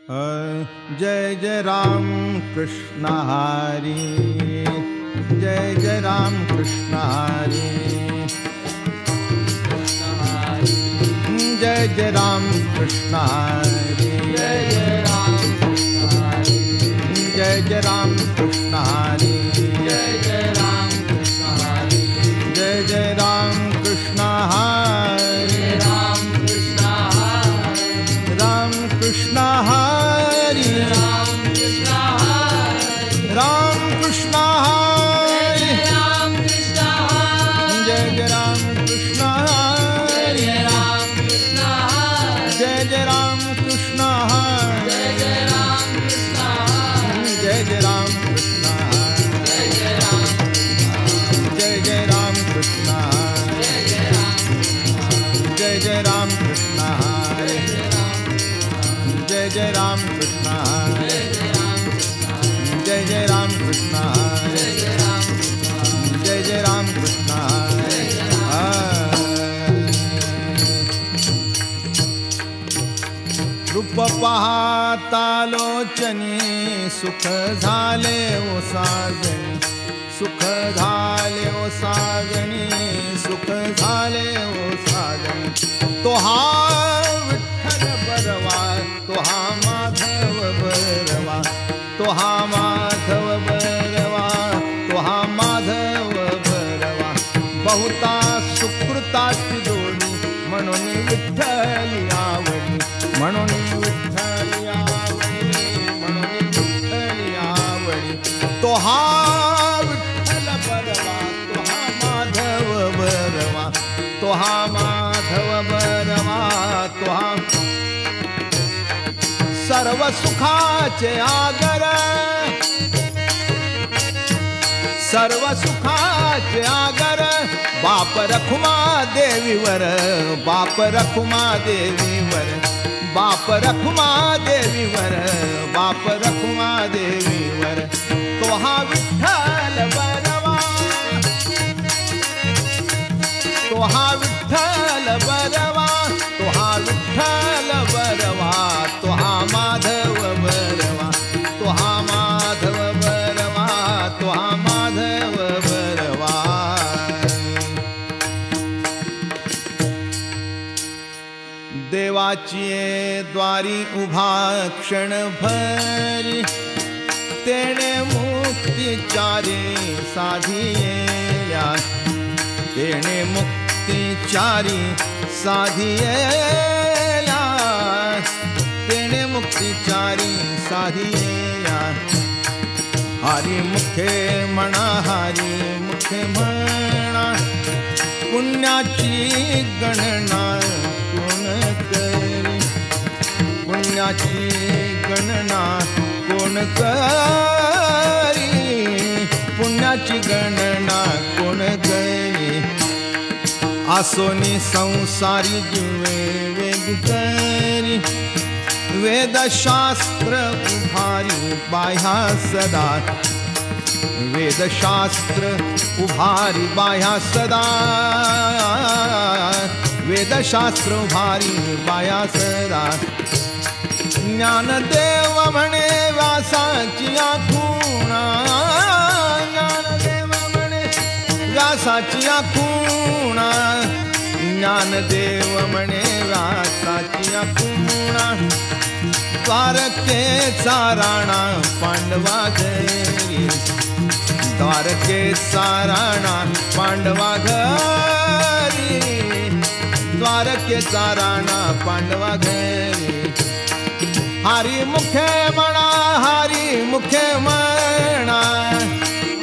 जय जय राम कृष्ण हरी, जय जय राम कृष्ण हरी, जय जय राम कृष्ण हरी, जय जय राम कृष्ण हरी, जय जय राम कृष्ण हरी, जय जय राम कृष्ण हरी, जय जय राम कृष्ण हरी, राम कृष्ण हरी, राम कृष्ण हरी, राम कृष्ण हरी, राम कृष्ण हरी, राम कृष्ण हरी, जय जय राम कृष्ण हरी, जय राम कृष्ण हरी, जय जय राम कृष्ण हरी, जय राम कृष्ण हरी, जय जय राम कृष्ण हरी, जय जय राम कृष्ण हरी, जय जय राम कृष्ण हरी, जय जय राम कृष्ण हरी, जय जय राम कृष्ण हरी, जय जय राम कृष्ण हरी. रूप पाहता लोचनी सुख झाले ओ साजनी, सुख झाले ओ साजनी, सुख झाले ओ साजनी. तो हा विठ्ठल बरवा, तो हा माधव बरवा, तो हा माधव बरवा, तो हा माधव बरवा. बहुता सुकृताची जोडी म्हणून विठ्ठली आवडी, म्हणून विठ्ठली आवडी, म्हणून विठ्ठली आवडी. तो हा विठ्ठल बरवा, तो हा माधव बरवा, तो हा माधव बरवा, तो हा सर्व सुखाचे आगर, सर्व सुखाचे आगर. बाप रखुमा देवीवर, बाप रखुमा देवीवर, बाप रखुमा देवीवर, बाप रखुमा देवीवर. तो हा विठ्ठल बरवा, तो हा विठ्ठल बरवा, तो हा विठ्ठल बरवा, तो हा माधव बरवा, तो हा माधव बरवा, तो हा माधव बरवा. देवाची द्वारी उभा क्षण भरी, तेणे मुक्तिचारी साधियेल्या, तेणे मुक्तिचारी साधियेल्या, तेणे मुक्तिचारी साधियेल्या. हरी मुखे म्हणा, हरी मुखे म्हणा, पुण्याची गणना कोण करी, पुण्याची गणना कोण करी, पुण्याची गणना कोण करी. आसोनी संसारी जीवे वेग करी, वेदशास्त्र उभारी बाह्या सदा, वेदशास्त्र उभारी बाह्या सदा, वेदशास्त्र उभारी बाह्या सदा. ज्ञानदेव म्हणे व्यासाची आखुणा, ज्ञानदेव म्हणे व्यासाची आखुणा, ज्ञानदेव म्हणे व्यासाची आखुणा. द्वारकेचा राणा पांडवा घरी, द्वारकेचा राणा पांडवा घरी, द्वारकेचा राणा पांडवा घरी. हरी मुखे म्हणा, हरी मुखे म्हणा,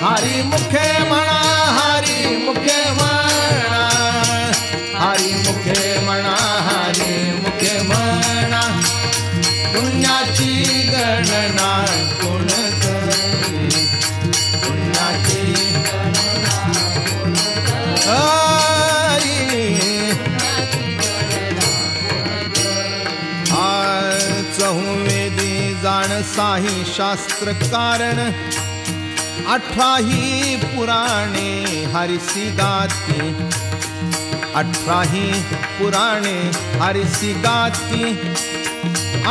हरी मुखे म्हणा, हरी मुखे म्हणा, हरी मुखे म्हणा, हरी मुखे म्हणा. पुण्याची गणना कोण करी, पुण्याची गणना कोण करी. चहुवेदी जाण साही शास्त्र कारण, 18ही पुराणे हरिसी गाती, 18ही पुराणे हरिसी गाती.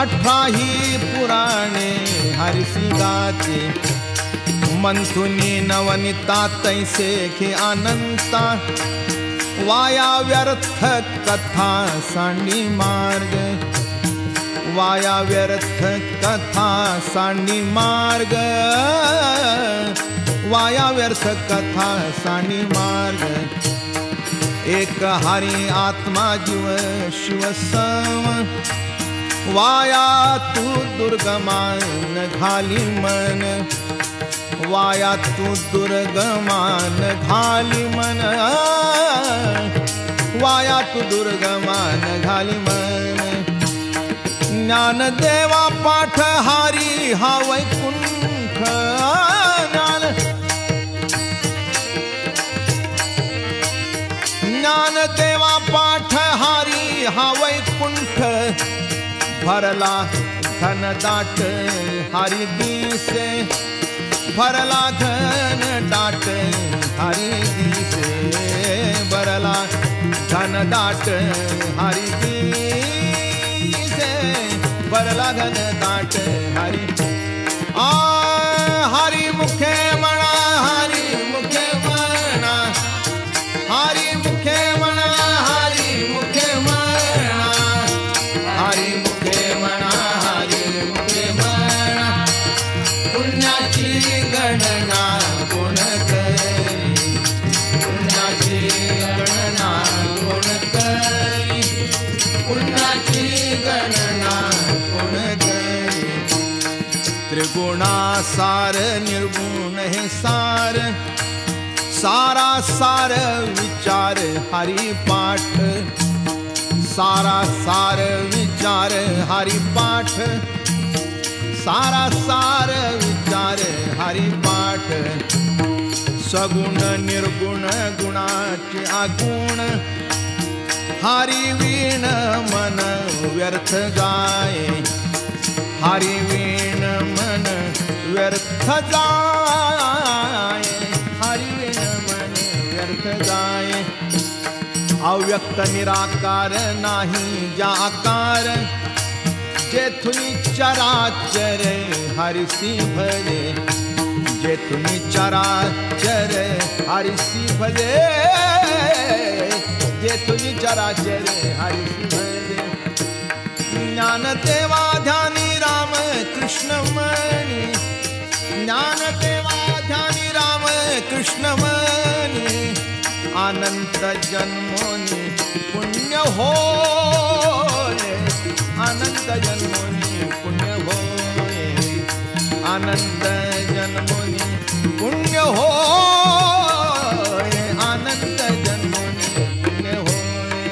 18 पुराणे हरिसी गाते मंथुनी नवनिता तैसे खे अनंता वाया व्यर्थ कथा सांडी मार्ग वाया व्यर्थ कथा सांडी मार्ग वाया व्यर्थ कथा सांडी मार्ग एक हरि आत्मा जीव शिव सम वाया तू दुर्गमान घाली मन वाया तू दुर्गमान घाली मन वाया तू दुर्गमान घाली मन ज्ञानदेवा पाठ हारी हा वैकुंठ ज्ञानदेवा पाठ हारी हा वैकुंठ भरला घन दाट हरि दिसे भरला घन दाट हरि दिसे भरला घन दाट हरि दिसे भरला घन दाट हरि हरि मुखे म्हणा हरि मुखे म्हणा हरि मुखे म्हणा हरि मुखे म्हणा हरि मुखे म्हणा हरि मुखे म्हणा पुण्याची गणना कोण करी पुण्याची गणना कोण करी पुण्याची गणना कोण करी त्रिगुणासार निर्गुण हे सार सारा सार विचार हरि पाठ सारा सार विचार हरि पाठ सारा सार विचार हरि पाठ सगुण निर्गुण गुणाचे आगुण हरि वीण मन व्यर्थ जाय हरि वीण मन व्यर्थ जाय हरि वीण मन व्यर्थ जाय अव्यक्त निराकार नाही ज्या आकार जेथुनी चराचर हरिसी भजे जेथुनी चराचर हरिसी भजे जेथुनी चराचर हरिसी भजे ज्ञानदेवा ध्यानी राम कृष्ण मणी ज्ञानदेवा ध्यानी राम कृष्ण मणी अनंत जन्मोनी पुण्य होय अनंत जन्मोनी पुण्य होय अनंत जन्मोनी पुण्य होय अनंत जन्मोनी पुण्य होय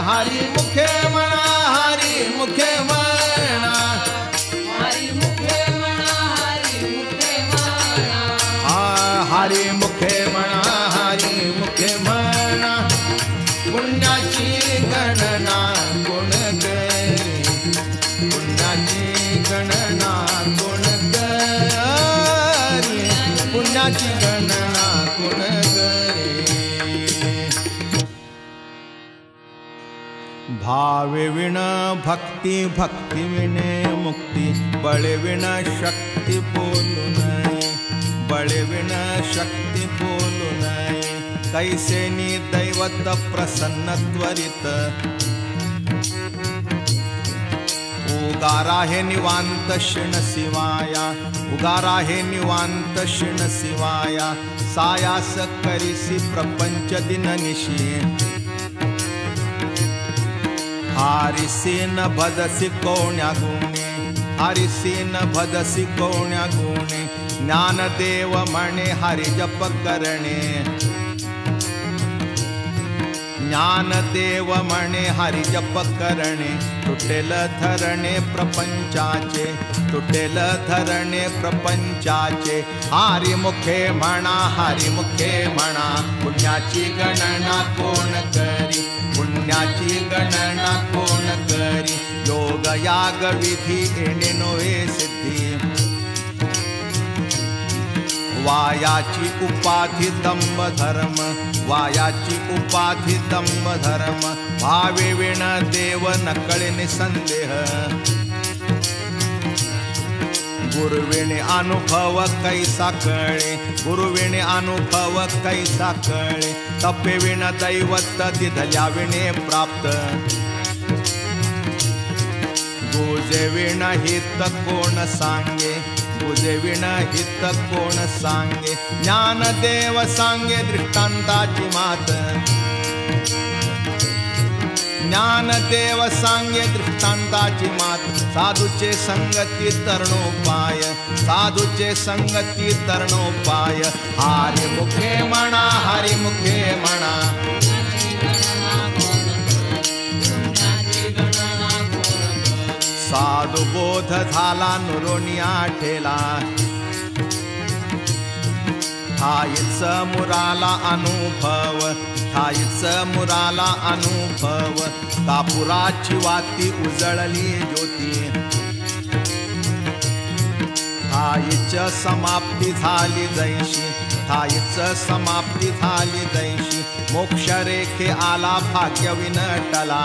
हरि मुखे म्हणा हरि मुखे म्हणा हरि मुखे म्हणा हरि मुखे म्हणा हरि मुखे म्हणा हरि मुखे म्हणा पुण्याची गणना कोण करी पुण्याची गणना कोण करी पुण्याची गणना कोण करी भावे विण भक्ती भक्ती विणे मुक्ती बळे विण शक्ती बोलू नये बळे विण शक्ती बोलू नये कैसेनी दैवत प्रसन्न त्वरित उगारा हे निवांत शिण शिवाया उगारा हे निवांत शिण शिवाया सायास करिसी प्रपंच दिननिशी हारिसी न भदसी कोण्या गुणे हारिसी न भदसी कोण्या गुणे ज्ञानदेव म्हणे हरि जप करणे ज्ञानदेव म्हणे हरि जप करणे तुटेल धरणे प्रपंचाचे तुटेल धरणे प्रपंचाचे हरि मुखे म्हणा हरि मुखे म्हणा पुण्याची गणना कोण करी पुण्याची गणना कोण करी योग याग विधी येणे नोवे सिद्धी वायाची उपाधी दंभ धर्म, वायाची उपाधी दंभ धर्म, भावे विण देव नकळे निसंदेह, गुरुविणे अनुभव कैसा कळे, गुरुविणे अनुभव कैसा कळे, तपे विण दैवत दिधल्या विणे प्राप्त, गुजे विण हित कोण सांगे, गुजे विण हित कोण सांगे, ज्ञानदेव सांगे दृष्टांताची मात, ज्ञानदेव सांगे दृष्टांताची मात, साधूचे संगती तरणोपाय, साधूचे संगती तरणोपाय, हरिमुखे म्हणा, हरिमुखे म्हणा, साधू बोध झाला नुरोणी आठेला, ठाईच मुराला अनुभव, ठाईच मुराला अनुभव, कापुराची वाती उजळली ज्योती, ठाईच समाप्ती झाली जैशी, ठाईच समाप्ती झाली जैशी, मोक्ष रेखे आला भाग्य विनटला,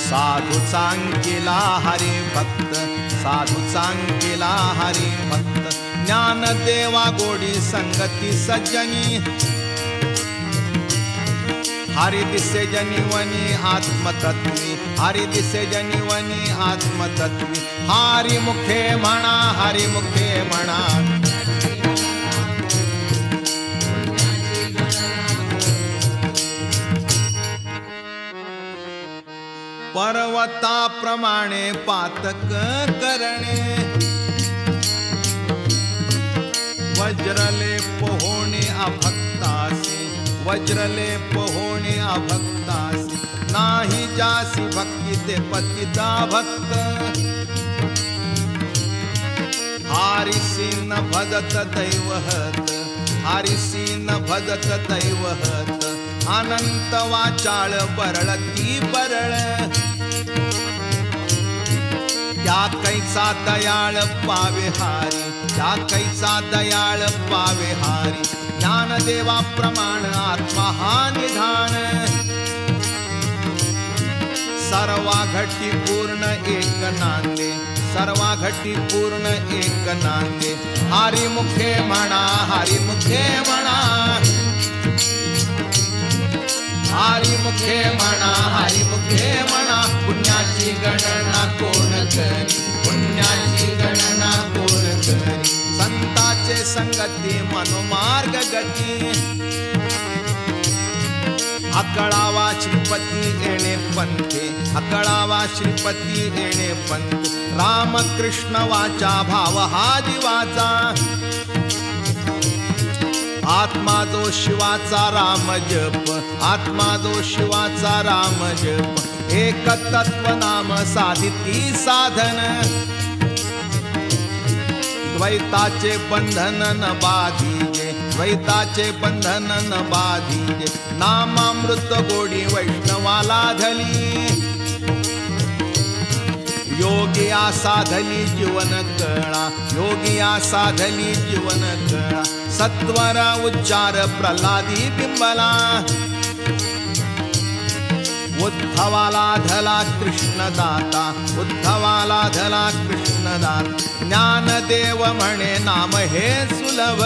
साधू चांकिला हरी भक्त, साधू चांकिला हरी भक्त, ज्ञानदेवा गोडी संगती सज्जनी, हरि दिसे जनिवनी आत्मतत्वी, हरि दिसे जनिवनी आत्मतत्वी, हरिमुखे म्हणा, हरिमुखे म्हणा, पर्वताप्रमाणे पातक करणे, वज्रलेप होणे अभक्तासी, वज्रलेप होणे अभक्तासी, नाही जासी भक्ती ते पतिता भक्त, हारिसी न भजत दैवहत, हारिसी न भजत दैवहत, अनंत वाचाळ बरळती बरळ, त्या कैचा दयाळ पावे हारी, त्या कैचा दयाळ पावे हारी, ज्ञानदेवा प्रमाण आत्मा हा निधान, सर्वा घटी पूर्ण एक नांदे, सर्वा घटी पूर्ण एक नांदे, हरिमुखे म्हणा, हरिमुखे म्हणा, हरिमुखे म्हणा, हरिमुखे म्हणा, पुण्याची गणना कोण करी, पुण्याची गणना कोण करी, संताचे संगती मनोमार्ग गती, अकळावा श्रीपती येणे पंथे, अकळावा श्रीपती येणे पंथ, रामकृष्ण वाचा भाव हा जीवाचा, आत्मा जो शिवाचा राम जप, आत्मा जो शिवाचा राम जप, एक तत्व नाम साधिती साधन, द्वैताचे बंधन न बाधीजे, द्वैताचे बंधन न बाधीजे, नामामृत गोडी वैष्णवाला धली, योगिया साधली जीवन कळा, योगिया साधली जीवन कळा, सत्वर उच्चार प्रल्हादी बिंबला, उद्धवाला धला कृष्णदाता, उद्धवाला धला कृष्णदाता, ज्ञानदेव म्हणे नाम हे सुलभ,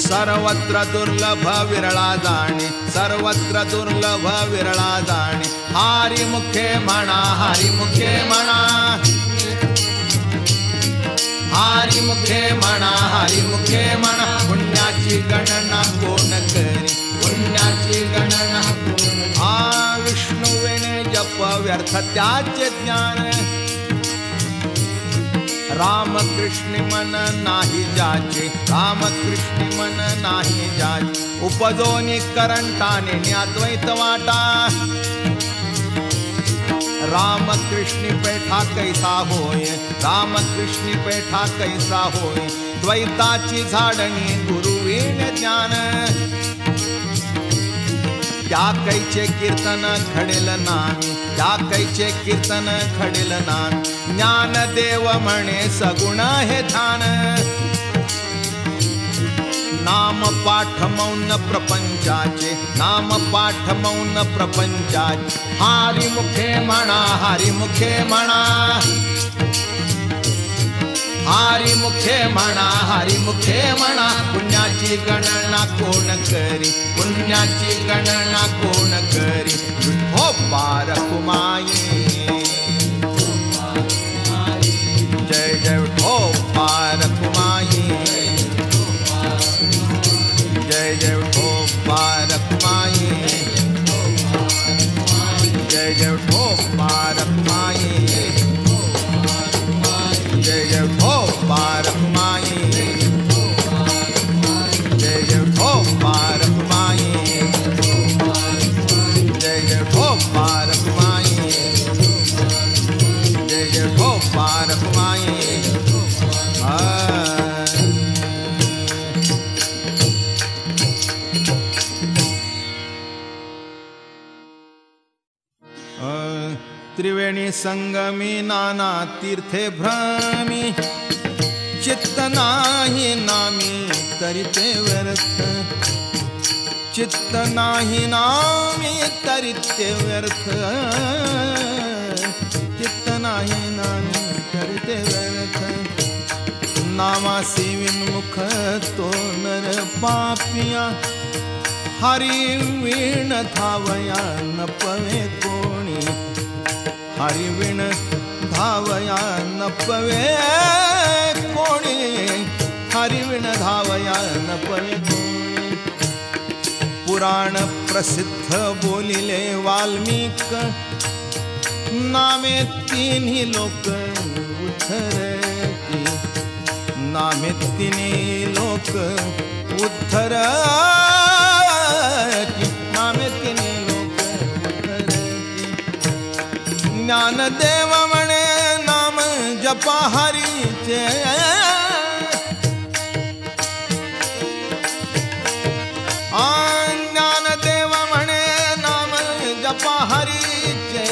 सर्वत्र दुर्लभ विरळा जाणे, सर्वत्र दुर्लभ विरळा जाणे, हरिमुखे म्हणा, हरिमुखे म्हणा, हरिमुखे म्हणा, हरिमुखे म्हणा, पुण्याची गणना कोण करी, पुण्याची गणना कोण, आ विष्णुविणे जप व्यर्थ त्याचे ज्ञान, रामकृष्ण मन नाही जाचे, रामकृष्ण मन नाही जाचे, उपजोनी करंटाने अद्वैत वाटा, रामकृष्ण पेठा कैसा होय, रामकृष्ण पेठा कैसा होय, द्वैताची झाडणी गुरुविण ज्ञान, या कैचे कीर्तन घडेल नामी, या कैचे कीर्तन घडेल नामी. ज्ञानदेव म्हणे सगुण हे ध्यान, नाम पाठ मौन प्रपंचाचे, नाम पाठ मौन प्रपंचाचे. हरी मुखे म्हणा, हरी मुखे म्हणा, हरी मुखे म्हणा, हरी मुखे म्हणा. पुण्याची गणना कोण करी, पुण्याची गणना कोण करी. विठो पारकुमाई, जय जय विठो पारकुमाई, जय जय विठो पारकुमाई, जय जय विठो पारकुमाई, जय जय विठो पारकुमाई, जय जय विठो पारकुमाई, जय जय विठो पारकुमाई, जय जय विठो पारकुमाई. त्रिवेणी संगमी नाना तीर्थे भ्रमी, चित्त नाही नामी तरिते व्यर्थ, चित्त नाही नामी तरिते व्यर्थ, चित्त नाही नामी तरिते व्यर्थ. नामासी विन्मुख तो नर पापिया, हरी वीण धावया न पवे कोणी, हरी वीण धावया न पवे कोणी, हरी वीण धावया न पवे कोणी. पुराण प्रसिद्ध बोलिले वाल्मीक, नामे तिन्ही लोक उद्धरती, नामे तिन्ही लोक उद्धरती, नामे तिन्ही लोक उद्धरती. ज्ञानदेव म्हणे नाम जपा हरीचे, ज्ञानदेव म्हणे नाम जपा हरीचे,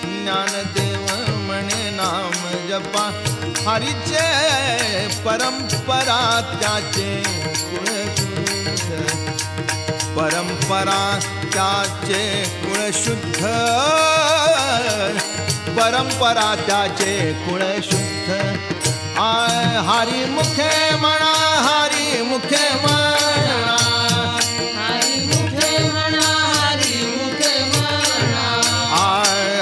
ज्ञानदेव म्हणे नाम जपा हरीचे. परंपरा त्याचे कुळशुद्ध, परंपरा त्याचे कुळशुद्ध, परंपरा त्याचे कुळशुद्ध. हरी मुखे म्हणा, हरी मुखे म्हणा, हरी मुखे म्हणा, हरी मुखे म्हणा,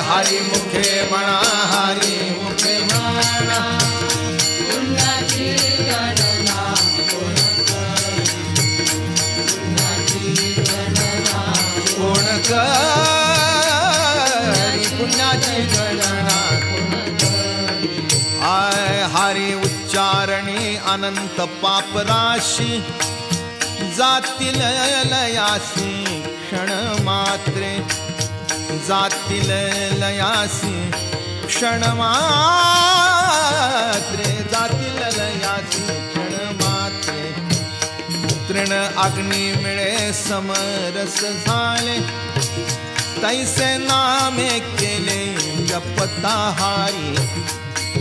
हरी मुखे म्हणा, हरी मुखे म्हणा. पुण्याची गणना कोण करी, पुण्याची गणना कोण करी, पुण्याची गणना कोण करी. हरी उच्चारणी अनंत पापराशी, जातील लयासी क्षण मात्रे, जातील लयासी क्षण मात्रे, जातील लयासी क्षण मात्रे. तृण अग्नी मिळे समरस झाले, तैसे नामे केले जपता हारी,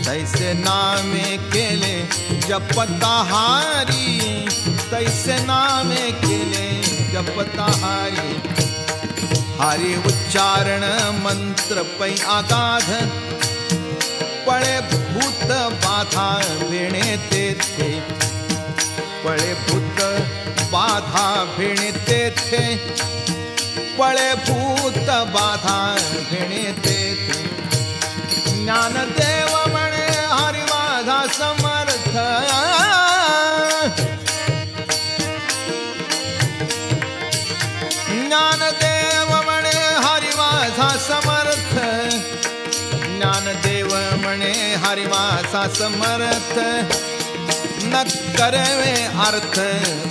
तैसे नामे केले जपता हारी, तैसे नामे केले जपता हारी. हरी उच्चारण मंत्र पै आगाध, पळे भूत बाधा भेणे तेथे, पळे भूत बाधा भेणे तेथे, पळे भूत बाधा भेणे तेथे. ज्ञानदेव म्हणे हरी माझा समर्थ, ज्ञानदेव म्हणे हरी माझा समर्थ, ज्ञानदेव म्हणे हरी माझा समर्थ. न करवे अर्थ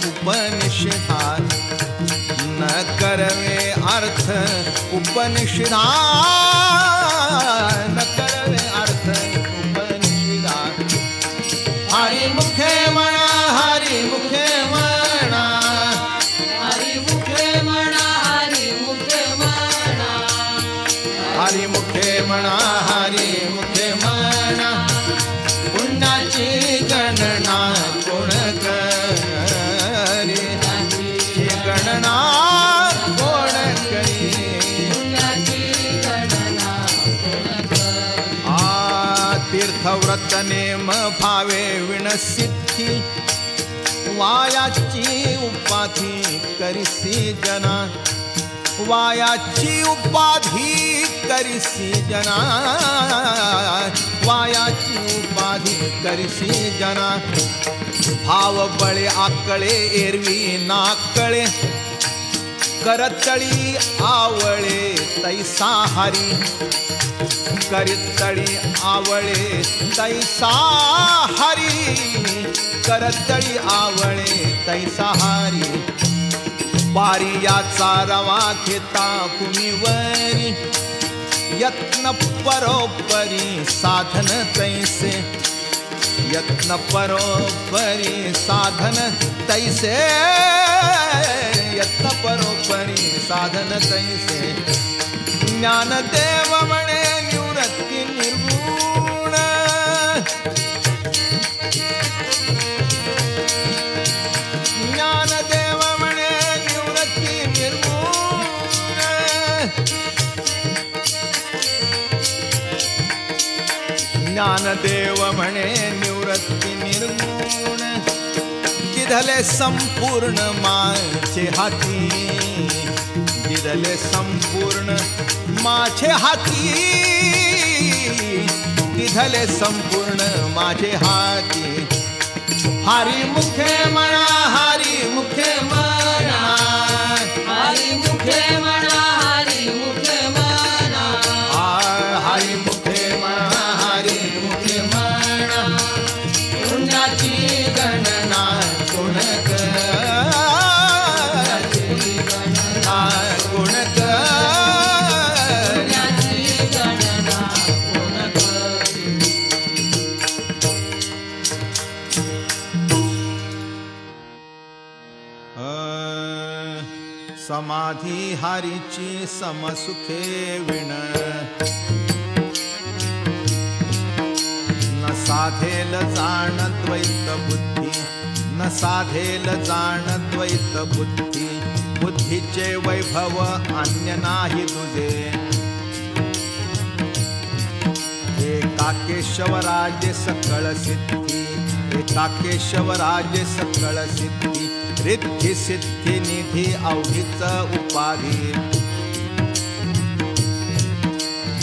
उपनिषदात, न करवे अर्थ उपनिषदात, न करवे अर्थ उपनिषदात. हरी मुखे म्हणा, हरी मुखे म्हणा, हरी मुखे म्हणा, हरी मुखे मुखे म्हणा हरी मुखे म्हणा पुण्याची गणना कोण करी ही गणना कोण करी तीर्थव्रत नेम भावे विणसिद्धी वायाची उपाधी करिसी जना वायाची उपाधी करिसी जना वायाची उपाधी करिसी जना भाव बळे आकळे एरवी नाकळे करतळी आवळे तैसा हरी करतळी आवळे तैसा हरी करतळी आवळे तैसा हरी पारी याचा रवा घेता भूमीवरी यत्न परोपरी साधन तैसे यत्न परोपरी साधन तैसे यत्न परोपरी साधन तैसे ज्ञानदेव म्हणे निवृत्ती निर्गुण ज्ञानदेव म्हणे निवृत्ती निर्गुण ज्ञानदेव म्हणे निवृत्ती निर्गुण दिधले संपूर्ण माझे हाती दिधले संपूर्ण माझे हाती दिधले संपूर्ण माझे हाती हरी मुखे म्हणा हरी मुखे म्हणा हरी मुखे म्हणा हरी मुखे म्हणा हरी मुखे म्हणा हरी मुखे म्हणा पुण्याची गणना कोण कोण समाधी हारीची समसुखे विण न साधेल जाण द्वैत बुद्धी न साधेल जाण द्वैत बुद्धी बुद्धीचे वैभव अन्य नाही तुझे एका केशवराजे सकळ सिद्धी एका केशवराजे सकळ सिद्धी रिद्धी सिद्धी निधी अवधीच उपाधी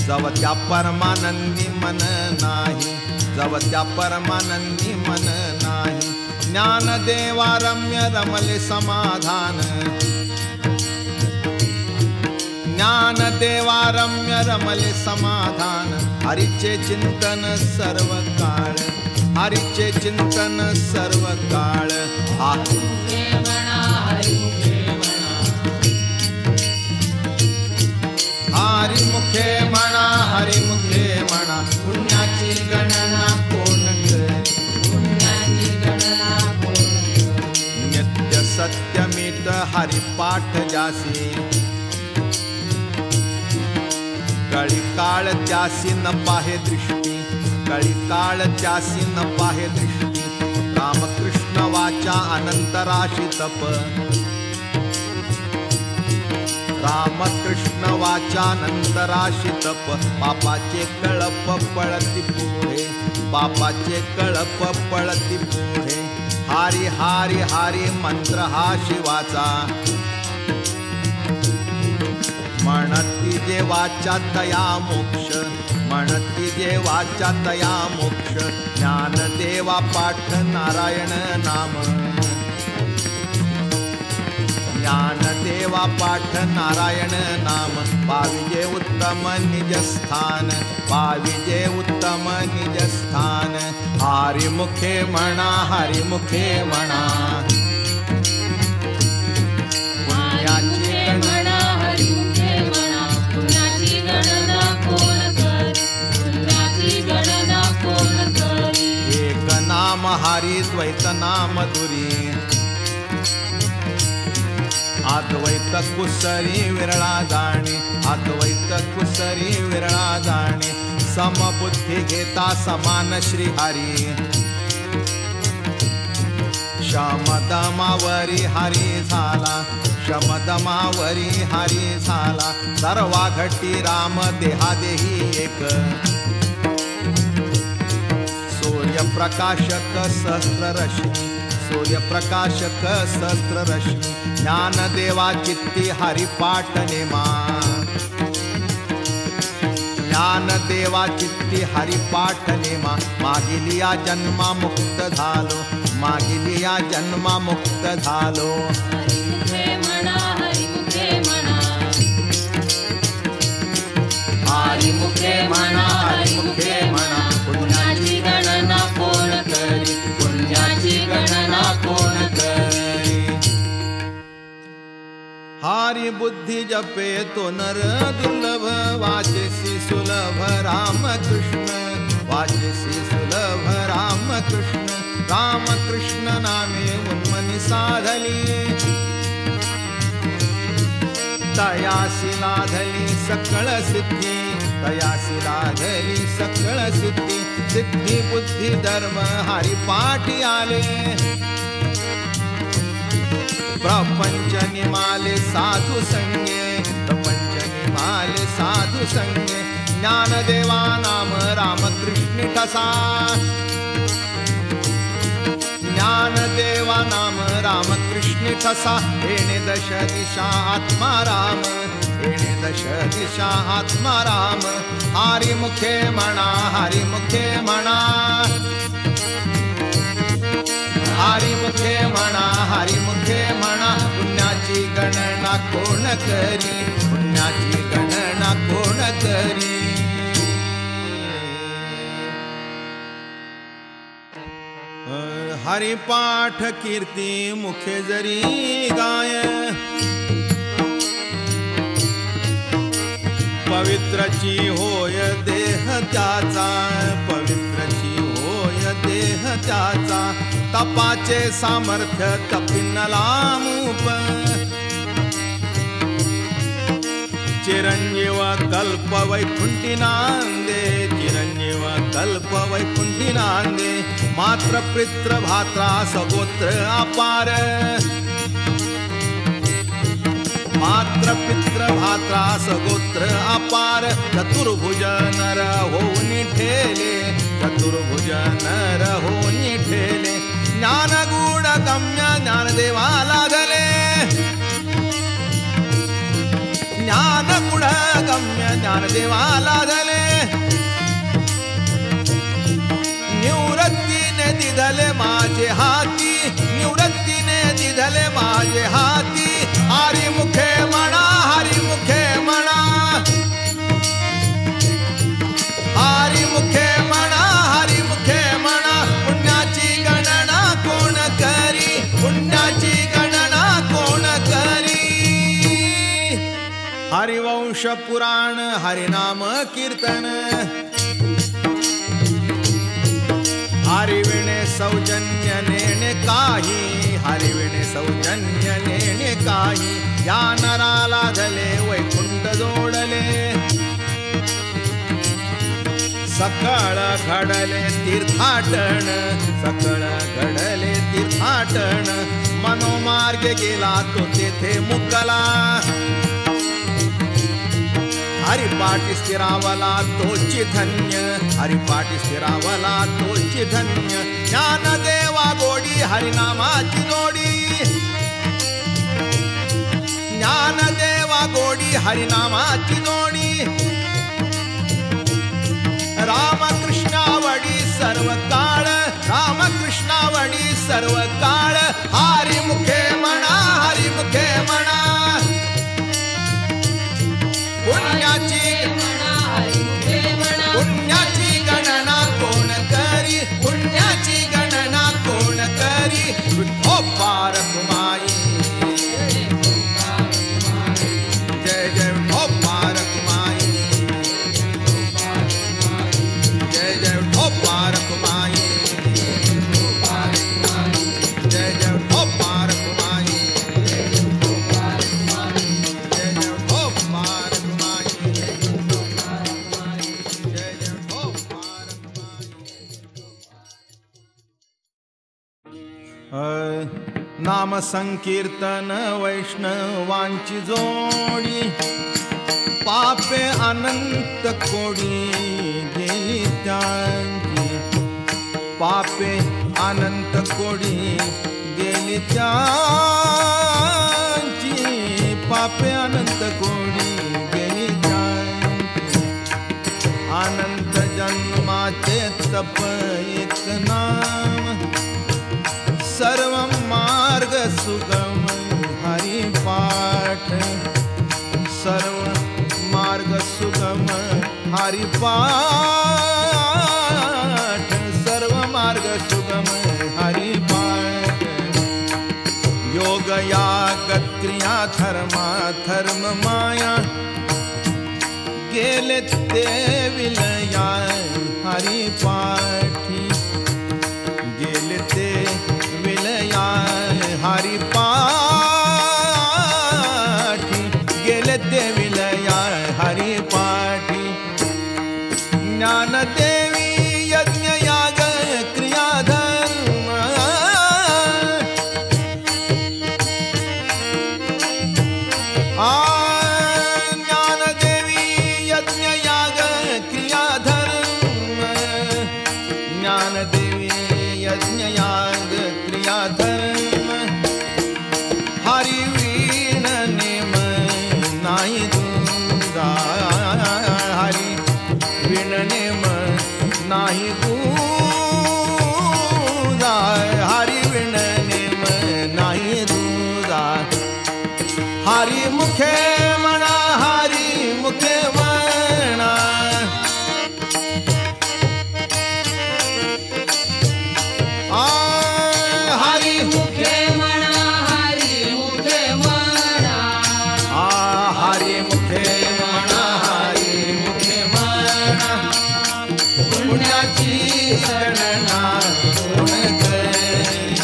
जव त्या परमानंदी मन नाही जव त्या परमानंदी मन नाही ज्ञानदेवा रम्य रमले समाधान ज्ञानदेवा रम्य रमले समाधान हरीचे चिंतन सर्व काळ हरीचे चिंतन सर्व काळ हरी मुखे म्हणा हरी मुखे म्हणा हरी मुखे म्हणा हरी मुखे म्हणा पुण्याची गणना कोण करी पुण्याची गणना कोण करी नित्य सत्यमित हरिपाठ जासी कळी काळ त्यासी न पाहे दृष्टी कळी काळ त्यासी न पाहे दृष्टी रामकृष्ण वाचा अनंतराशी तप रामकृष्ण वाचा अनंतराशी तप पापाचे कळप पळती पुढे पापाचे कळप पळती पुढे हारी हारी हारी मंत्र हा शिवाचा म्हणती जे वाचा तया मोक्ष म्हणती जे वाचा तया मोक्ष ज्ञानदेवा पाठ नारायण नाम ज्ञानदेवा पाठ नारायण नाम पाविजे उत्तम निजस्थान पाविजे उत्तम निजस्थान हरी मुखे म्हणा हरी मुखे म्हणा पुण्याची म्हणा हरी मुखे म्हणा पुण्याची गणना कोण करी पुण्याची गणना कोण करी एक नाम हरी द्वैत नाम दुरी अद्वैत कुसरी विरळा जाणे अद्वैत कुसरी विरळा जाणे समबुद्धी घेता समान श्रीहरी शमदमावरी हरी झाला शमदमावरी हरी झाला सर्वा घटी राम देहादेही एक सूर्यप्रकाशक सहस्ररश्मी सूर्यप्रकाशक सहस्ररश्मी ज्ञानदेवा चित्ती हरिपाठ नेमा ज्ञानदेवा चित्ती हरिपाठ नेमा मागिलिया जन्मा मुक्त झालो मागिलिया जन्मा मुक्त झालो हरिमुखे म्हणा हरिमुखे म्हणा हरिमुखे म्हणा हरिमुखे म्हणा पुण्याची गणना कोण करी पुण्याची गणना कोण करी हारी बुद्धी जपे तो नर दुर्लभ वाचेसी सुलभ रामकृष्ण वाचेसी सुलभ रामकृष्ण रामकृष्ण नामे उन्मनी साधली तयासी लाधली सकळ सिद्धी तयासी लाधली सकळ सिद्धी सिद्धी बुद्धी धर्म हरिपाठी आले प्रपंच निमाले साधु संगे प्रपंच निमाले साधु संगे ज्ञानदेवा नाम रामकृष्ण ठसा ज्ञानदेवा नाम रामकृष्ण ठसा येणे दश दिशा आत्मा राम येणे दश दिशा आत्मा राम हरिमुखे म्हणा हरिमुखे म्हणा हरिमुखे म्हणा हरिमुखे म्हणा पुण्याची गणना कोण करी पुण्याची गणना कोण करी हरिपाठ कीर्ती मुखे जरी गाय पवित्रची होय देह त्याचा पवित्रची होय देह त्याचा तपाचे सामर्थ्य तपिनला मूप चिरंजीव कल्प वैकुंठी नांदे चिरंजीव कल्प वैकुंठी नांदे मात्र पित्र भात्रा सगोत्र अपार मात्र पित्र भात्रा सगोत्र अपार चतुर्भुज नर होऊनी ठेले चतुर्भुज नर होऊनी ठेले ज्ञानगुण गम्य ज्ञानदेवा लागले ज्ञानगुण गम्य ज्ञानदेवा लागले निवृत्तीने दिधले माझे हाती निवृत्तीने दिधले माझे हाती हरिमुखे म्हणा हरिमुखे म्हणा हरिमुखे म्हणा हरिमुखे म्हणा पुण्याची गणना कोण करी पुण्याची गणना कोण करी हरिवंश पुराण हरिनाम कीर्तन हरिविणे सौजन्य नेणे काही हरिविणे सौजन्य नेणे काही या नराला धले वैकुंठ जोडले सकळ घडले तीर्थाटन सकळ घडले तीर्थाटन मनोमार्ग गेला तो तेथे मुकला हरिपाठी स्थिरावला तोची धन्य हरिपाठी स्थिरावला तोची धन्य ज्ञानदेवा गोडी हरिनामाची जोडी ज्ञानदेवा गोडी हरिनामाची जोडी रामकृष्णावडी सर्व काळ रामकृष्णावडी सर्व काळ हरिमुखे म्हणा हरिमुखे म्हणा पुण्याची पुण्याची गणना कोण करी पुण्याची गणना कोण करी विठोबार कुमाई जय जय विठोबार कुमाई नाम संकीर्तन वैष्णवांची जोडी पापे अनंत कोडी गेली त्यांची पापे अनंत कोडी गेली त्यांची पापे अनंत कोडी गेली त्यांची अनंत जन्माचे तप एक नाम सर्व मार्ग सुगम हरि पाठ सर्व मार्ग सुगम हरि पाठ सर्व मार्ग सुगम हरि पाठ योग याग क्रिया धर्मा धर्म माया गेले ते विलया हरि पाठी गेले ते विलया हरि पाठी गेले ते विलया हरि पाठी ज्ञानदेवी यज्ञ याग क्रिया धर्म ज्ञानदेवी यज्ञ याग क्रिया धर्म ज्ञानदेवी यज्ञ याग क्रिया धर्म हरि वीण नेम नाही दूजा हरि वीण नेम नाही दूजा हरि वीण नेम नाही दूजा हरि मुखे म्हणा हरि मुखे म्हणा हरि मुखे म्हणा हरी मुखे म्हणा हरि मुखे म्हणा हरि मुखे म्हणा पुण्याची गणना कोण करी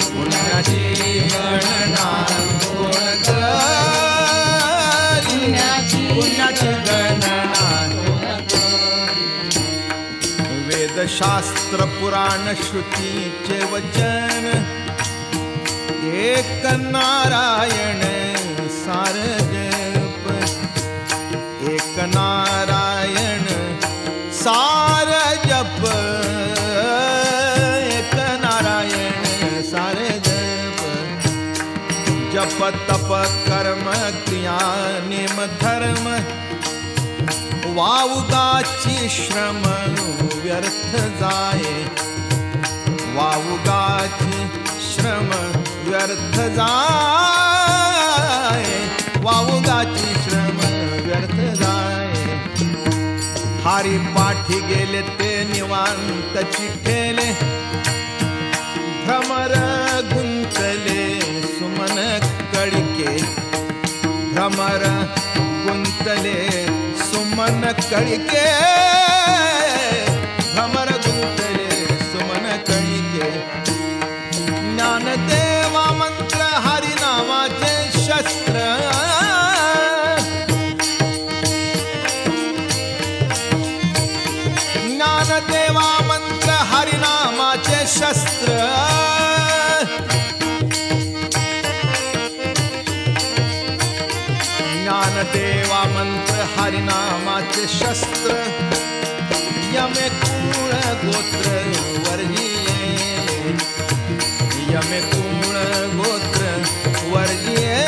पुण्याची गणना कोण करी पुण्याची गणना वेदशास्त्र पुराण श्रुतीचे वचन एक नारायण सार जप एक नारायण सार जप एक नारायण सार जप जप तप कर्म क्रिया नेम धर्म वावुगाची श्रम व्यर्थ जाये वावुगाची श्रम व्यर्थ जाये वावुगाची श्रम व्यर्थ जाये हरि पाठी गेले ते निवांत चिठेले भ्रमर गुंतले सुमन कडिके भ्रमर गुंतले सुमन कडिके भ्रमर गुंतले सुमन कडिके ज्ञानदेवा मंत्र हरिनामाचे शस्त्र ज्ञानदेवा मंत्र हरिनामाचे शस्त्र ज्ञानदेवा मंत्र हरिनामाचे शस्त्र यमे कुळ गोत्र वर्गीये यमे कुळ गोत्र वर्गीये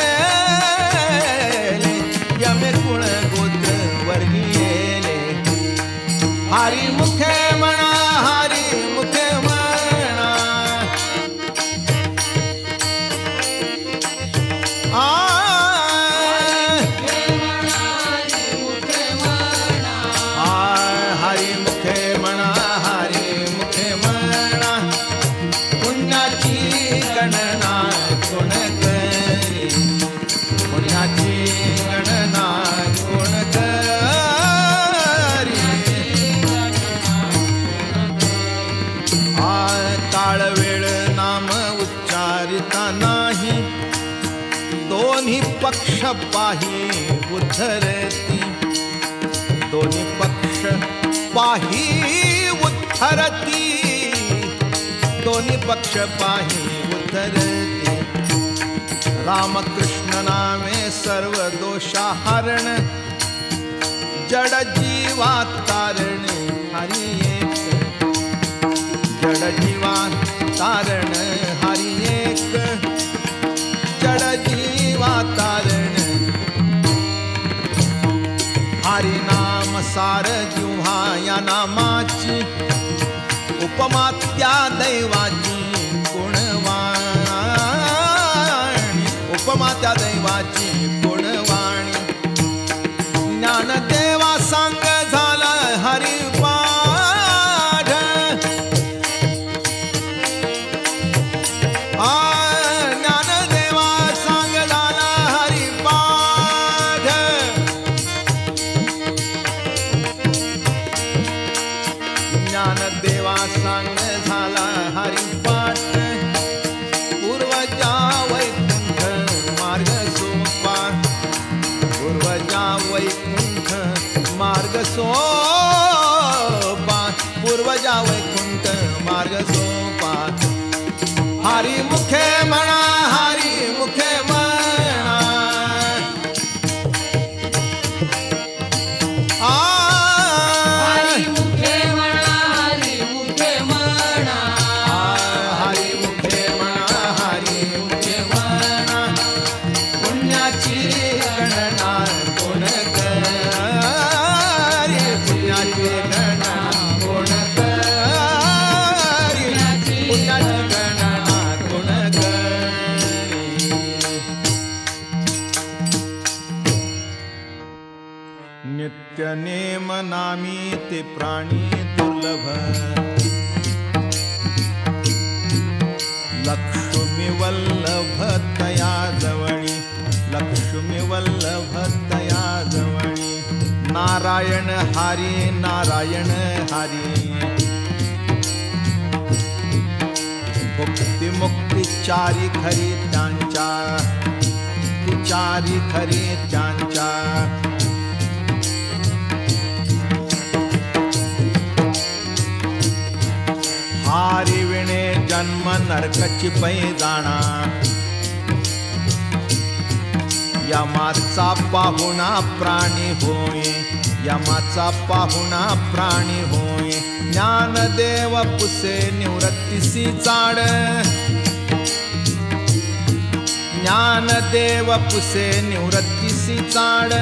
यमे कुळ गोत्र वर्गीये हरि मुखे म्हणा हरि मुखे म्हणा हरि मुखे म्हणा हरि मुखे म्हणा पुण्याची गणना कोण करी पुण्याची गणना कोण करी काळ वेळ नाम उच्चारिता नाही दोन्ही पक्ष पाही उद्धरती दोन्ही पक्ष पाही उद्धरती दोन्ही पक्ष पाही उतरते रामकृष्ण नामे सर्व दोषाहरण जड जीवा तारण हरी एक जड जीवा तारण हरी एक जड जीवा तारण हरी नाम सार जिव्हा या नामाची उपमा त्या दैवाची गुणवाणी उपमा त्या दैवाची गुणवाणी ज्ञानदेवा सांग झाला हरिपाठ ज्ञानदेवा सांग झाला हरिपाठ ज्ञानदेवा सांग झाला हरिपाठ पूर्वजा वैकुंठ मार्ग सोपा पूर्वजा वैकुंठ मार्ग सोपा पूर्वजा वैकुंठ मार्ग सोपा हरी मुखे म्हणा हरी मुखे म्हणा हरी मुखे म्हणा हरी मुखे म्हणा हरी मुखे म्हणा हरी मुखे म्हणा पुण्याची गणना कोण करी पुण्याची गणना कोण करी पुण्याची गणना कोण करी नित्य नेम नामी ते प्राणी दुर्लभ लक्ष्मी वल्लभ तया जवळी लक्ष्मी वल्लभ तया जवळी नारायण हरी नारायण हरी भुक्ती मुक्ती चारी खरी त्यांच्या ती चारी खरी त्यांच्या हारी विणे जन्म नरकची पै जाणा यमाचा पाहुणा प्राणी होय यमाचा पाहुणा प्राणी होय ज्ञानदेव पुसे निवृत्तीसी चाड ज्ञानदेव पुसे निवृत्तीसी चाड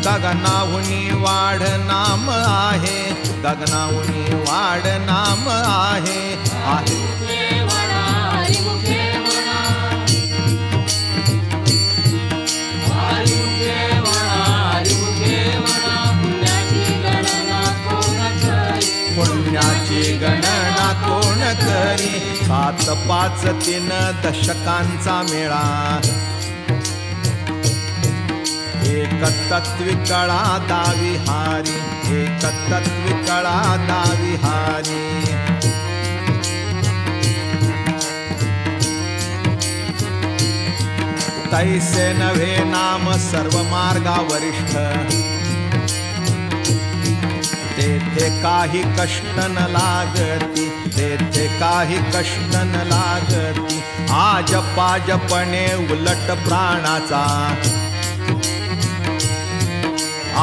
गगनाहुनी वाढ नाम आहे गगनाहुनी वाढ नाम आहे आहे मुखे म्हणा हरी मुखे म्हणा हरी मुखे म्हणा हरी मुखे म्हणा पुण्याची गणना कोण करी पुण्याची गणना कोण करी 7 5 3 दशकांचा मेळा एक तत्वी कळा दावी हारी एक तत्वी कळा दावी हारी तैसे नव्हे नाम सर्व मार्गा वरिष्ठ तेथे काही कष्ट न लागती तेथे काही कष्ट न लागती आज पाजपणे उलट प्राणाचा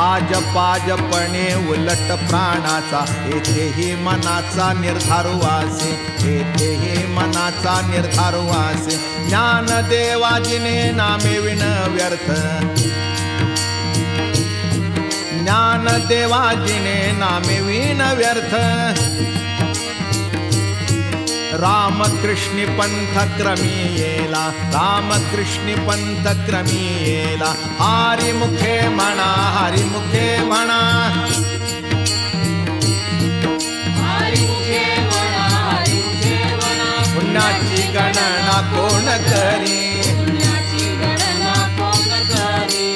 आज पाजपणे उलट प्राणाचा येथेही मनाचा निर्धारू आसे येथेही मनाचा निर्धारू आसे ज्ञानदेवाजिने नामे विण व्यर्थ ज्ञानदेवाजिने नामे विण व्यर्थ रामकृष्णी पंथ क्रमी येला रामकृष्णी पंथ क्रमी येला हरी मुखे म्हणा हरी मुखे म्हणा हरी मुखे म्हणा हरी मुखे म्हणा पुण्याची गणना कोण करी पुण्याची गणना कोण करी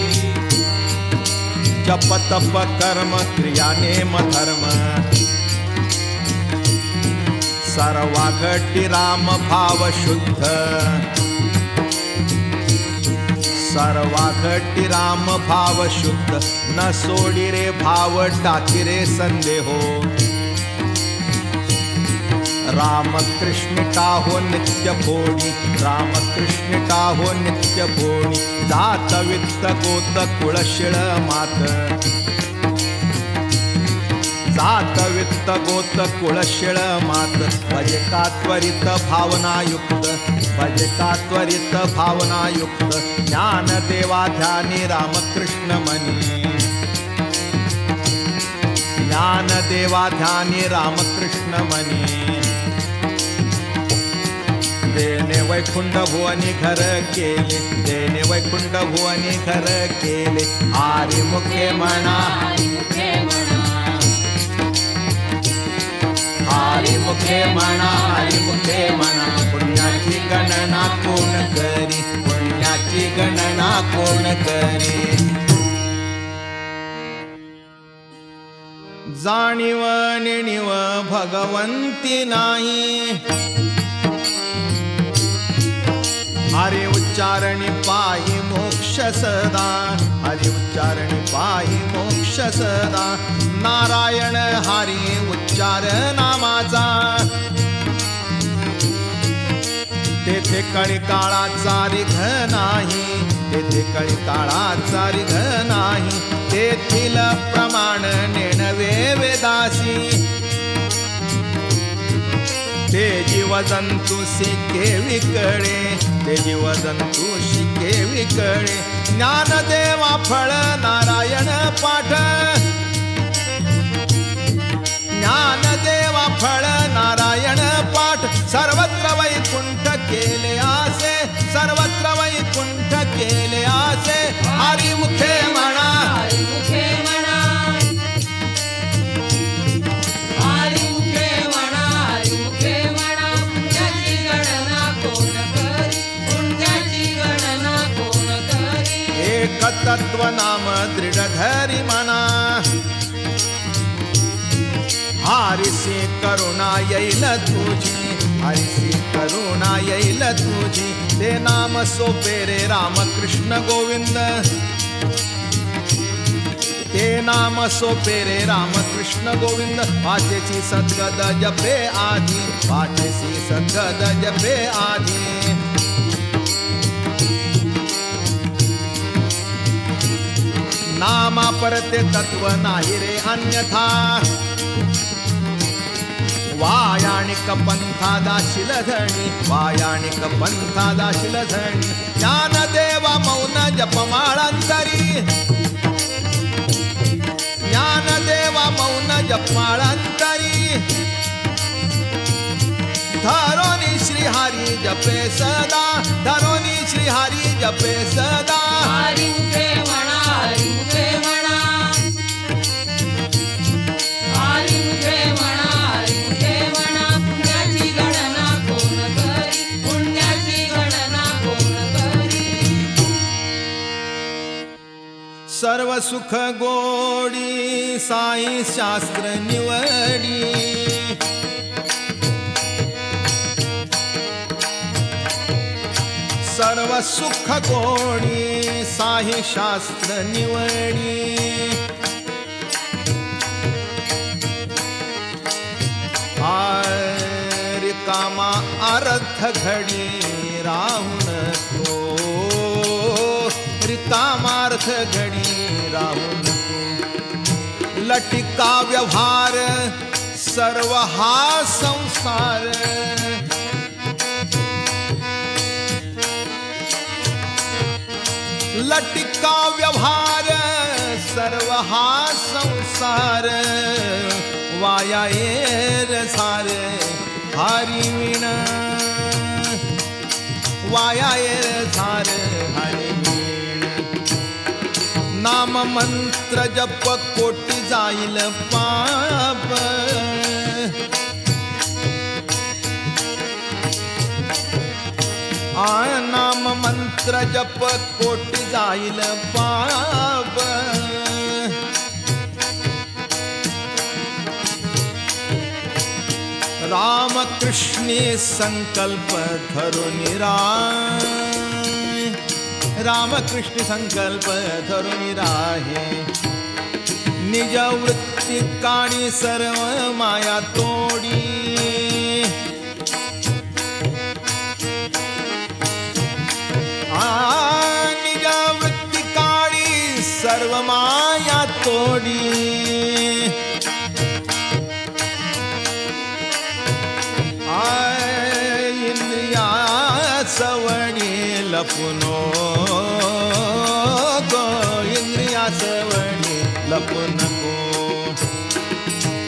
जप तप कर्म क्रिया नेम धर्म सर्वा घटी राम भाव शुद्ध सर्वा घटी राम भाव शुद्ध न सोडी रे भाव टाकी रे संदेहो रामकृष्ण टाहो नित्य भोणी, रामकृष्ण टाहो नित्य भोणी. जात वित्त गोत कुळशिळ मात, जात वित्त गोत कुळशिळ मात. भजे का त्वरित भावनायुक्त, भजे का त्वरित भावनायुक्त. ज्ञान देवा ध्यानी रामकृष्ण मनी, ज्ञान देवा ध्यानी रामकृष्ण मनी. देने वैकुंठ भुवनी घर केले, देने वैकुंठ भुवनी घर केले. हरी मुखे म्हणा, हरी मुखे म्हणा, हरी मुखे म्हणा, हरी मुखे म्हणा. पुण्याची गणना कोण करी, पुण्याची गणना कोण करी. जाणीव नेणीव भगवंती नाही, हरी उच्चारणी पायी मोक्ष सदा, हरी उच्चारणी पायी मोक्ष सदा. नारायण हरी उच्चार नामाचा, तेथे कळी काळाचा रिघ नाही, तेथे कळी काळाचा रिघ नाही. तेथील प्रमाण नेणवे वेदासी, ते जीवजंतू शिके विकळे, ते जीवजंतू शिके विकळे. ज्ञानदेवा फळ नारायण पाठ, ज्ञानदेवा फळ नारायण पाठ. सर्वत्र वैकुंठ केले आसे, सर्वत्र वैकुंठ केले आसे. हरी मुखे म्हणा, हरी मुखे म्हणा, हरी मुखे म्हणा, हरी मुखे म्हणा. पुण्याची गणना कोण करी, पुण्याची गणना कोण करी. एक तत्व नाम दृढ धरी म्हणा, हरिसी करुणा येईल तुझी, हरिसी करुणा येईल तुझी. ते नाम सोपे रे रामकृष्ण गोविंद, ते नाम सोपे रे रामकृष्ण गोविंद. वाचेची सद्गद जपे आधी, वाचेची सद्गद जपे आधी. नामा परते तत्व नाही रे अन्यथा, वायाणिक पंथा दाशिल धणी, वायाणिक पंथा दाशिल धणी. ज्ञानदेवा मौन जपमाळांतरी, ज्ञानदेवा मौन जपमाळांतरी. धरोनी श्रीहरी जपे सदा, धरोनी श्रीहरी जपे सदा. हरी मुखे म्हणा, हरी मुखे म्हणा, हरी मुखे म्हणा, हरी मुखे म्हणा. पुण्याची गणना कोण करी, पुण्याची गणना कोण करी. सर्व सुख गोडी साई शास्त्र निवडी, सर्व सुख गोडी साई शास्त्र निवडी. रिकामा अर्थ घडी राहून तो, रिकामार्थ घडी राहून तो. लटिका व्यवहार सर्व हा संसार, लटिका व्यवहार सर्व हा संसार. वाया येर सार हरी विण, वाया येर सार हरी विण. नाम मंत्र जप कोटी जाईल पाप, नाम मंत्र जप कोटी जाईल पाप. रामकृष्णी संकल्प धरून राहे, रामकृष्ण संकल्प धरून राहे. निज वृत्ती काणी सर्व माया तोडी, जोडी इंद्रिया सवणी लपुनो गो इंद्रिया सवणी लपुनको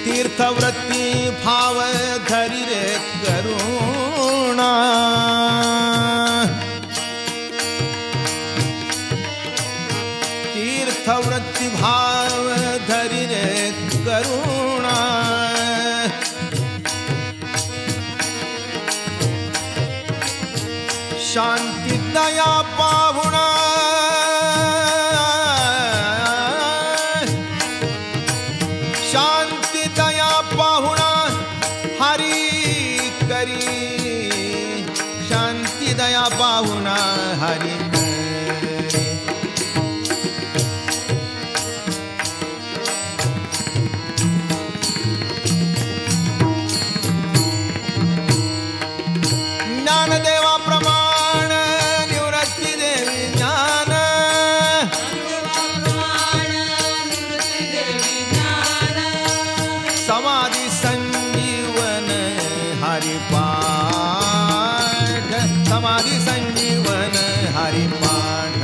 तीर्थवृत्ती भाव धरी रे करुणा तीर्थवृत्ती भाव धरी रे करुणा शांती दया पाहुणा शांती दया पाहुणा हरी करी शांती दया पाहुणा हरी करी ज्ञानदेवा प्रमाण निवृत्ती देवी ज्ञान समाधी संजीवन हरिपाठ समाधी संजीवन हरिपाठ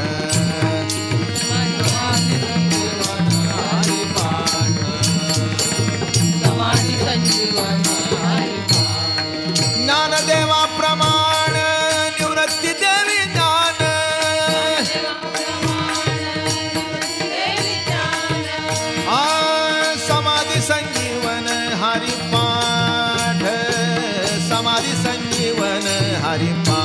समाधी संजीवन ज्ञानदेवा प्रमाण निवृत्ती देवी ज्ञान समाधी संजीवन हरिपाठ समाधी संजीवन हरिपाठ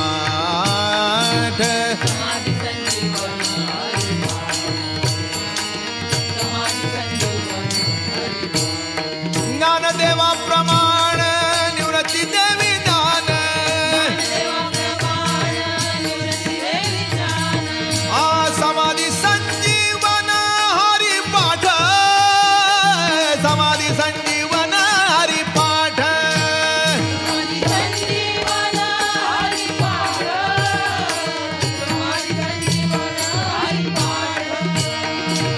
ज्ञानदेवा प्रमाण निवृत्ती देवी ज्ञान समाधी संजीवन हरिपाठ समाधी संजीवन हरिपाठ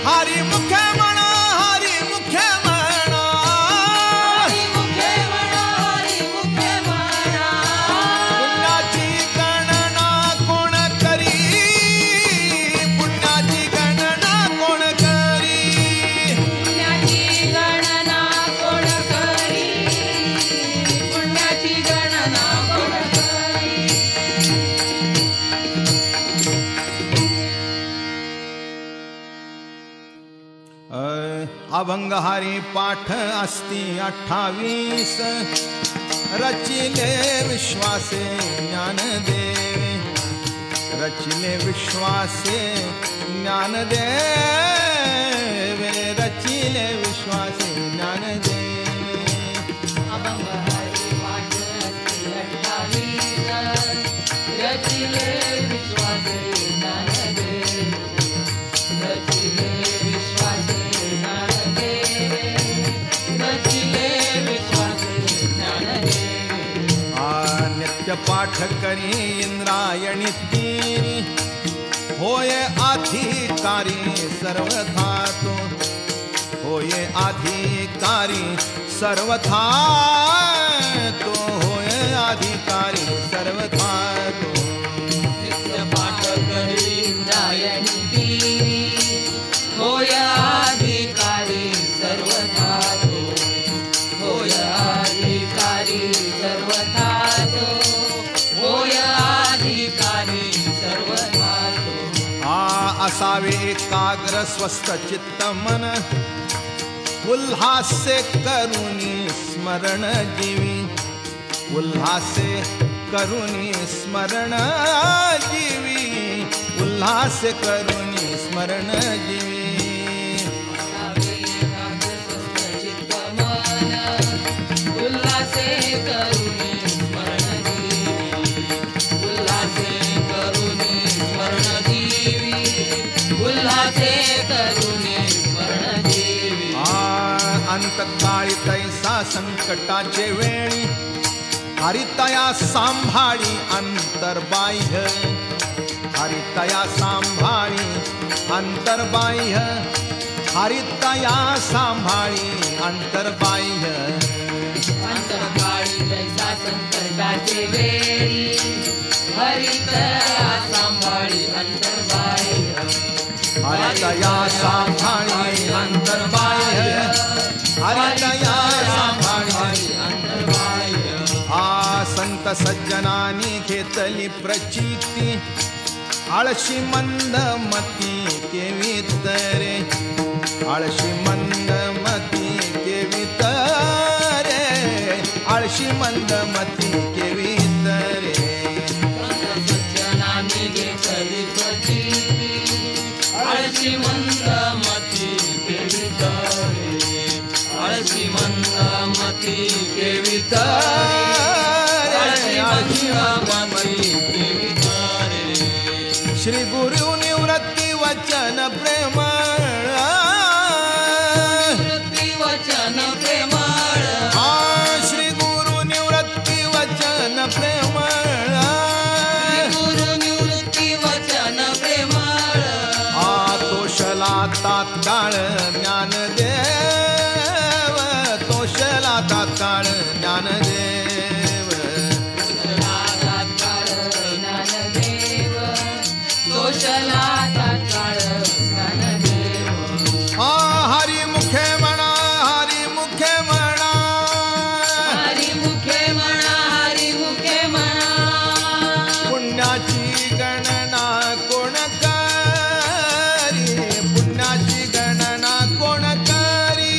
हरि मुखे म्हणा हरि मुखे म्हणा पुण्याची गणना कोण करी पुण्याची गणना कोण करी पुण्याची गणना कोण करी पुण्याची गणना कोण करी अभंग हरी पाठ अस्ति 28 रचिले विश्वासे ज्ञानदेवे रचिले विश्वासे ज्ञानदेवे रचिले विश्वासे ज्ञानदेवे अभंग हरी पाठ अस्ति 28 रचिले विश्वासे ज्ञानदेवे रचिले विश्वासे ज्ञानदेवे रचिले विश्वासे ज्ञानदेवे नित्य पाठ करी इंद्रायणी तीरी होय अधिकारी सर्वथा तो होय अधिकारी सर्वथा तो होय अधिकारी सर्वथा तो नित्य पाठ करी इंद्रायणी देवी होय अधिकारी सर्वथा तो होय अधिकारी सर्वथा तो होय अधिकारी सर्वथा तो असावे एकाग्र स्वस्थ चित्त मन उल्हासे करुणी स्मरण जीवी उल्हासे करुणी स्मरण जीवी उल्हासे करुणी स्मरण जीवी उल्हासे करुणी स्मरण जीवी उल्हासे करुणी स्मरण जीवी उल्हासे करुणी स्मरण जीवी अंतकाळी तैसा संकटाचे वेळी हरितया सांभाळी अंतर्बाह्य हरितया सांभाळी अंतर्बाह्य हरितया सांभाळी अंतर्बाह्य अंतर्बाळी जैसा संकटाचे वेळी हरितया सांभाळी अंतर्बाह्य हरितया सांभाळी अंतर्बाह्य हरितया सांभाळी अंतर्बाह्य आ संत सज्जनानी घेतली प्रचिती आळशी मंदमती केवितरे आळशी मंदमती केवितरे आळशी मंदमती केवितरे सज्जनांनी घेतली प्रचिती आळशी मंदमती केवितरे आळशी मंदमती केवितरे आळशी मंदमती केवितरे श्री गुरु निवृत्ती वचन प्रेमळ वचन प्रेमळ श्री गुरु निवृत्ती वचन प्रेमळ गुरु निवृत्ती वचन प्रेमळ तोषला तात्काळ ज्ञानदेव तोषला तात्काळ ज्ञानदेव ज्ञानदेव तोषला तात्काळ ज्ञानदेव हरी मुखे म्हणा हरी मुखे म्हणा हरी मुखे म्हणा हरी मुखे म्हणा पुण्याची गणना कोण करी पुण्याची गणना कोण करी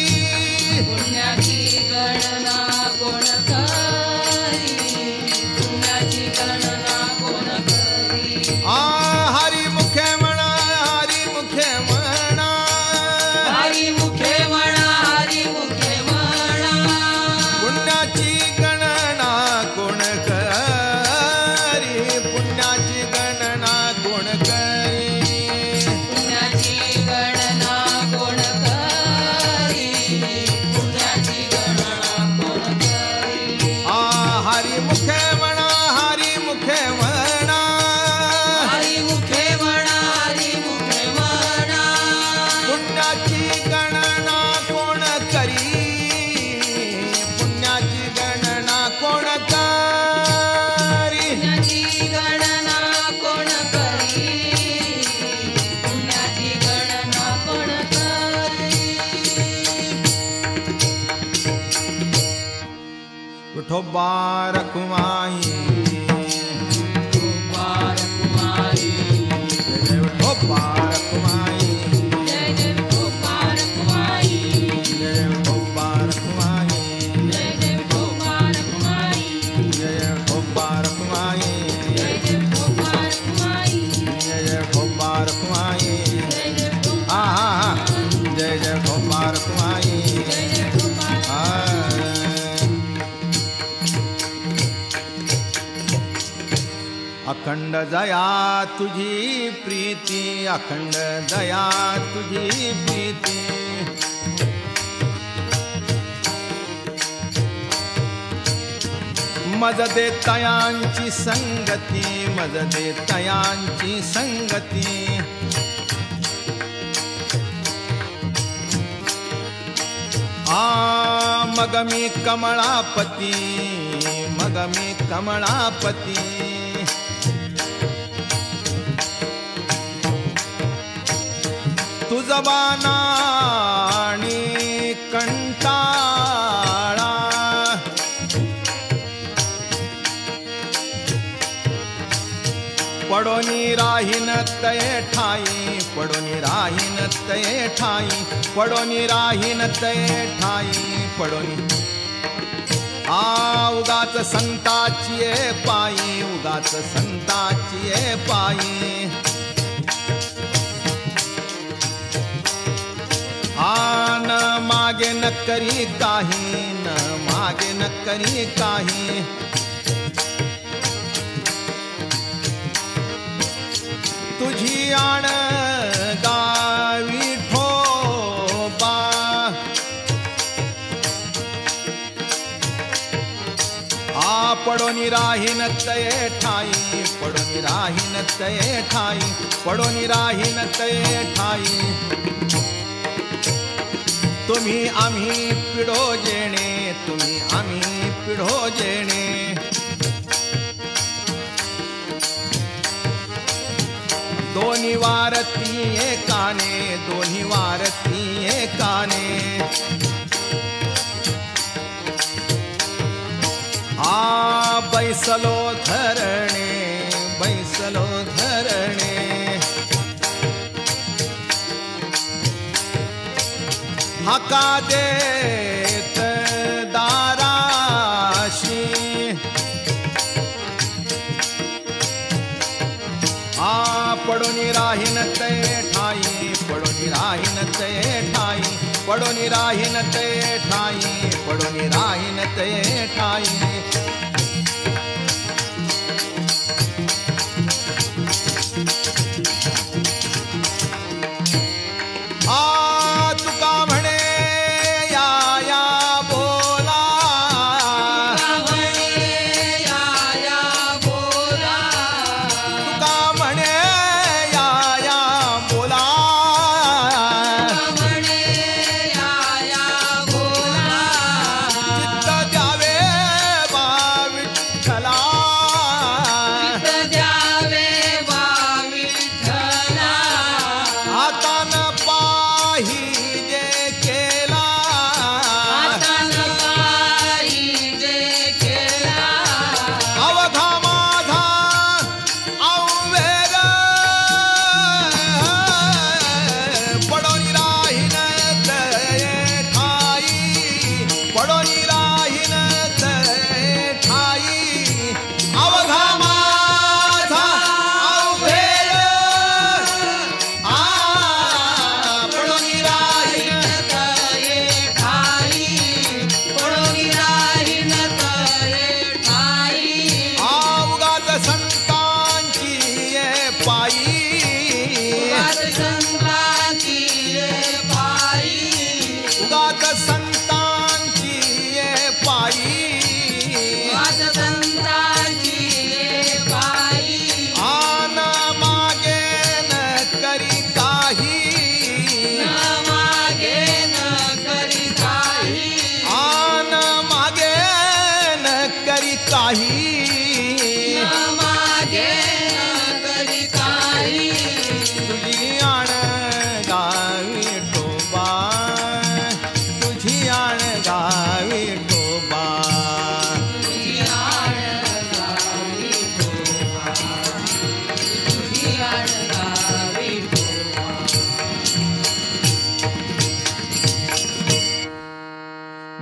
पुण्याची गणना कोण करी पुण्याची गणना कोण करी हरी मुखे म्हणा हरी मुखे म्हणा हरी मुखे म्हणा हरी मुखे म्हणा पुण्याची गणना कोण करी पुण्याची गणना कोण करी पुण्याची गणना कोण करी पुण्याची गणना कोण करी हरी मुखे म्हणा हरी मुखे म्हणा हरी मुखे म्हणा हरी मुखे म्हणा पुण्याची गणना कोण करी पुण्याची गणना कोण करी पुण्याची गणना कोण करी पुण्याची गणना कोण करी विठोबा रखुमाई कुमारी जय विठोबा रखुमाई जय जय कुमार कुमारी जय विठोबा रखुमाई जय जय कुमार कुमारी जय विठोबा रखुमाई जय जय कुमार कुमारी जय विठोबा रखुमाई जय जय हा जय जय विठोबा रखुमाई जय जय कुमार अखंड दया तुझी प्रीती अखंड दया तुझी प्रीती मज दे तयांची संगती मज दे तयांची संगती मग मी कमळापती मग मी कमळापती तुझबानाणी कंटाळा पडोनी राहीन तये ठाई पडोनी राहीन तये ठाई पडोनी राहीन तये ठाई पडोनी उगाच संताची पायी उगाच संताची पायी न मागे न करी काही न मागे न करी काही तुझी आण गावी ठोबा पडोनी राहीन तये ठाई पडोनी राहीन तये ठाई पडोनी राहीन तये ठाई तुम्ही आम्ही पिढो जेणे, तुम्ही आम्ही पिढो जेणे. दोन्ही वारती एकाने, दोन्ही वारती एकाने. आ बैसलो धरणे, बैसलो धरणे. हाका देत दाराशी. आ पडून राहीन ते ठाई, पडून राहीन ते ठाई, पडून राहीन ते ठाई, पडून राहीन ते ठाई.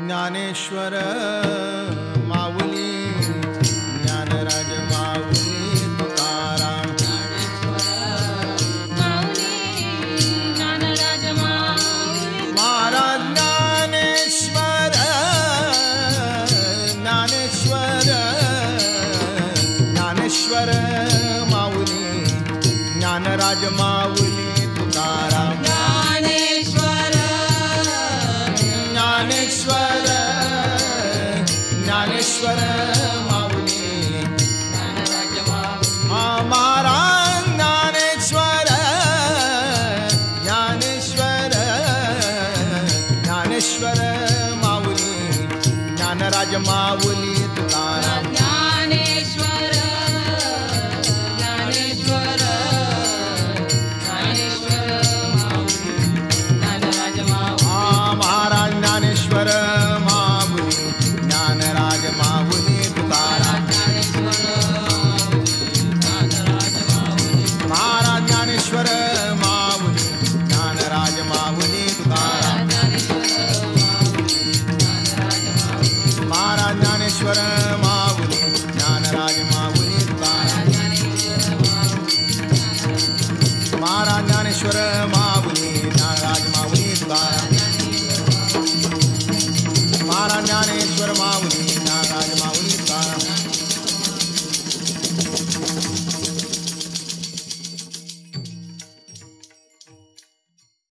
ज्ञानेश्वर माऊली, ज्ञानराज माऊली तुकाराम. ज्ञानराज माऊली महाराज ज्ञानेश्वर, ज्ञानेश्वर, ज्ञानेश्वर माऊली, ज्ञानराज माऊली तुकाराम. ज्ञानेश्वर, ज्ञानेश्वर, ज्ञानेश्वर माऊली, ज्ञानराज माऊली महाराज ज्ञानेश्वर, ज्ञानेश्वर, ज्ञानेश्वर माऊली, ज्ञानराज माऊली तुकाराम. ज्ञानेश्वर, ज्ञानेश्वर, ज्ञानेश्वर माऊली, ज्ञानराज माऊली महाराज ज्ञानेश्वर माऊली, ज्ञानराज माऊली तुकाराम. महाराज ज्ञानेश्वर माऊली, ज्ञानराज माऊली तुकाराम. महाराज ज्ञानेश्वर माऊली, ज्ञानराज माऊली तुकाराम. महाराज ज्ञानेश्वर माऊली, ज्ञानराज माऊली तुकाराम. महाराज ज्ञानेश्वर माऊली,